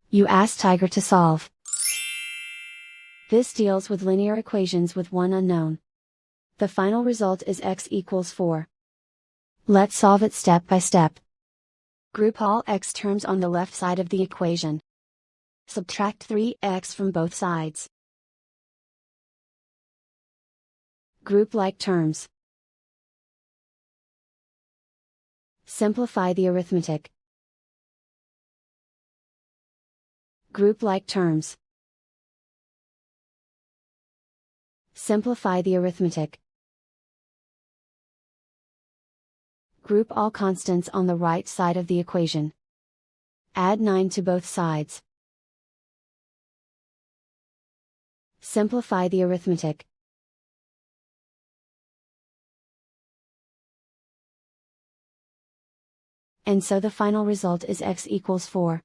You ask Tiger to solve. This deals with linear equations with one unknown. The final result is x equals 4. Let's solve it step by step. Group all x terms on the left side of the equation. Subtract 3x from both sides. Group like terms. Simplify the arithmetic. Group like terms. Simplify the arithmetic. Group all constants on the right side of the equation. Add 9 to both sides. Simplify the arithmetic. And so the final result is x equals 4.